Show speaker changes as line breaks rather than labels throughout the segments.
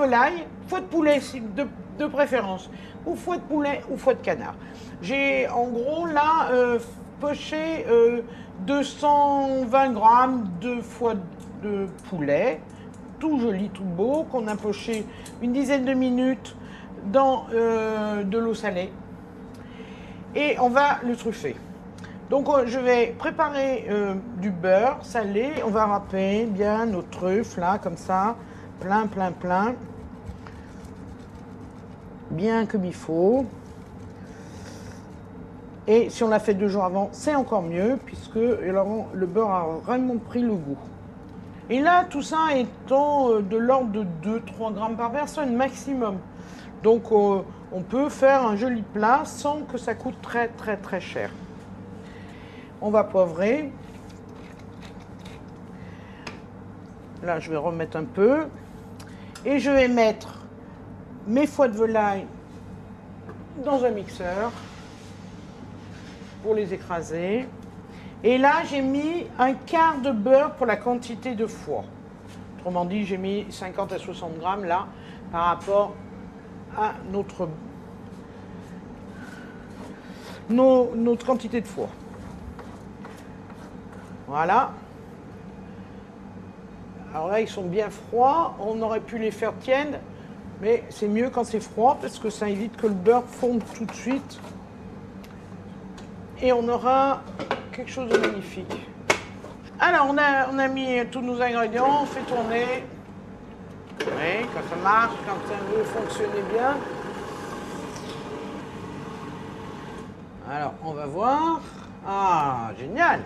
volaille, foie de poulet de préférence, ou foie de poulet ou foie de canard. J'ai en gros là poché 220 grammes de foie de poulet, tout joli, tout beau, qu'on a poché une dizaine de minutes dans de l'eau salée. Et on va le truffer. Donc je vais préparer du beurre salé, on va râper bien nos truffes là, comme ça, plein, bien comme il faut. Et si on l'a fait 2 jours avant, c'est encore mieux, puisque alors, le beurre a vraiment pris le goût. Et là, tout ça étant de l'ordre de 2-3 grammes par personne maximum. Donc on peut faire un joli plat sans que ça coûte très cher. On va poivrer. Là, je vais remettre un peu. Et je vais mettre mes foies de volaille dans un mixeur pour les écraser. Et là, j'ai mis un quart de beurre pour la quantité de foie. Autrement dit, j'ai mis 50 à 60 grammes là par rapport à notre quantité de foie. Voilà. Alors là, ils sont bien froids. On aurait pu les faire tièdes, mais c'est mieux quand c'est froid parce que ça évite que le beurre fonde tout de suite. Et on aura quelque chose de magnifique. Alors, on a mis tous nos ingrédients, on fait tourner. Oui, quand ça marche, quand ça veut fonctionner bien. Alors, on va voir. Ah, génial!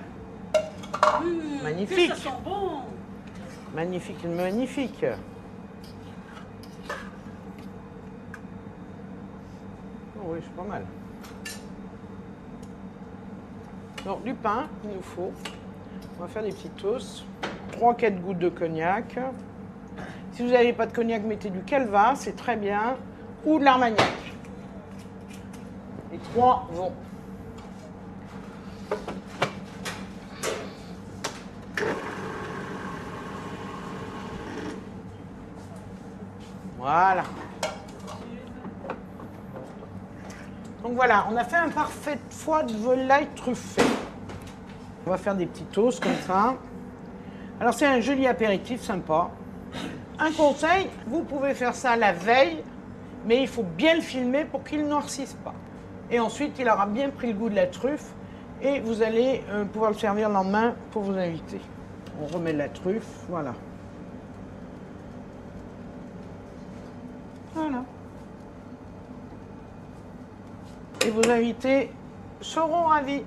Magnifique!
Ça sent bon!
Magnifique, magnifique! Oh oui, c'est pas mal. Donc, du pain, il nous faut. On va faire des petits toasts. 3-4 gouttes de cognac. Si vous n'avez pas de cognac, mettez du Calva, c'est très bien. Ou de l'Armagnac. Les 3 vont. Voilà. Donc voilà, on a fait un parfait foie de volaille truffé. On va faire des petits toasts comme ça. Alors c'est un joli apéritif sympa. Un conseil, vous pouvez faire ça la veille, mais il faut bien le filmer pour qu'il ne noircisse pas. Et ensuite, il aura bien pris le goût de la truffe et vous allez pouvoir le servir le lendemain pour vos invités. On remet la truffe, voilà. Voilà. Et vos invités seront ravis.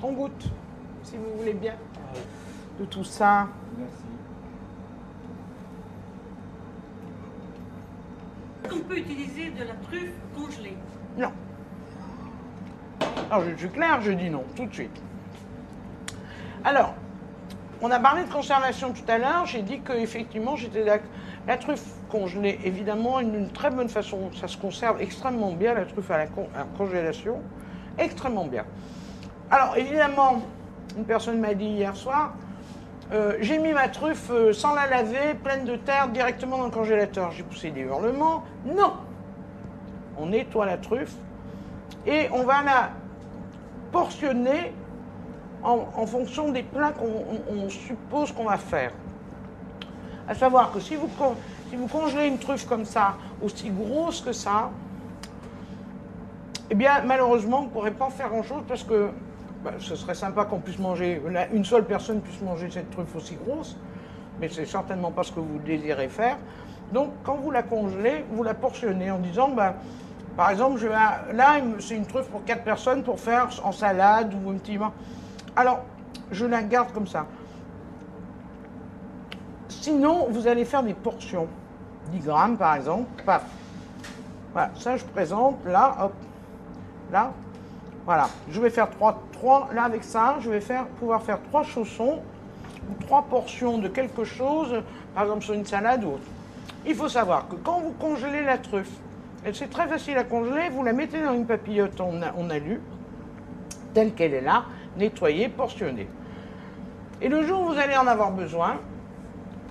On goûte, si vous voulez bien, de tout ça.
Merci.
On peut utiliser de la truffe congelée.
Non. Alors, je suis claire, je dis non, tout de suite. Alors, on a parlé de conservation tout à l'heure. J'ai dit qu'effectivement, j'étais d'accord. La truffe congelée, évidemment, une très bonne façon. Ça se conserve extrêmement bien, la truffe à la congélation. Extrêmement bien. Alors, évidemment, une personne m'a dit hier soir, j'ai mis ma truffe sans la laver, pleine de terre, directement dans le congélateur. J'ai poussé des hurlements. Non! On nettoie la truffe et on va la portionner en fonction des plats qu'on suppose qu'on va faire. À savoir que si vous congelez une truffe comme ça, aussi grosse que ça, eh bien, malheureusement, vous ne pourrez pas faire grand-chose parce que ce serait sympa qu'on puisse manger, une seule personne puisse manger cette truffe aussi grosse, mais c'est certainement pas ce que vous désirez faire. Donc, quand vous la congelez, vous la portionnez en disant, par exemple, là, c'est une truffe pour 4 personnes pour faire en salade ou un petit... Alors, je la garde comme ça. Sinon, vous allez faire des portions. 10 grammes, par exemple. Paf. Voilà, ça, je présente. Là, hop. Là. Voilà. Je vais faire 3. Là, avec ça, je vais pouvoir faire 3 chaussons ou 3 portions de quelque chose, par exemple sur une salade ou autre. Il faut savoir que quand vous congelez la truffe, c'est très facile à congeler, vous la mettez dans une papillote en alu, telle qu'elle est là, nettoyée, portionnée. Et le jour où vous allez en avoir besoin,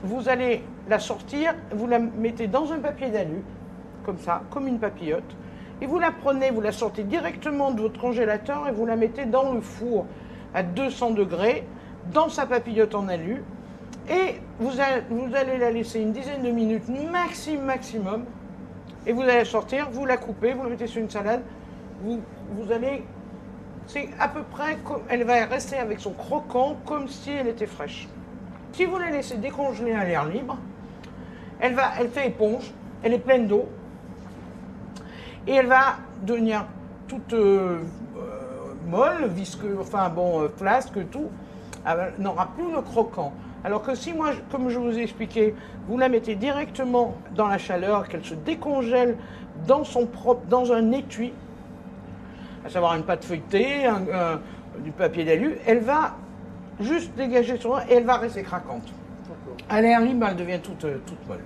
vous allez la sortir, vous la mettez dans un papier d'alu, comme ça, comme une papillote, et vous la prenez, vous la sortez directement de votre congélateur et vous la mettez dans le four à 200 degrés, dans sa papillote en alu, et vous allez la laisser une dizaine de minutes maximum, et vous allez la sortir, vous la coupez, vous la mettez sur une salade, vous allez, c'est à peu près comme, elle va rester avec son croquant comme si elle était fraîche. Si vous la laissez décongeler à l'air libre, elle fait éponge, elle est pleine d'eau, et elle va devenir toute molle, visqueuse, enfin bon, flasque, tout, elle n'aura plus le croquant. Alors que si moi, comme je vous ai expliqué, vous la mettez directement dans la chaleur, qu'elle se décongèle dans un étui, à savoir une pâte feuilletée, du papier d'alu, elle va juste dégager son air et elle va rester craquante. À l'air libre, elle devient toute molle.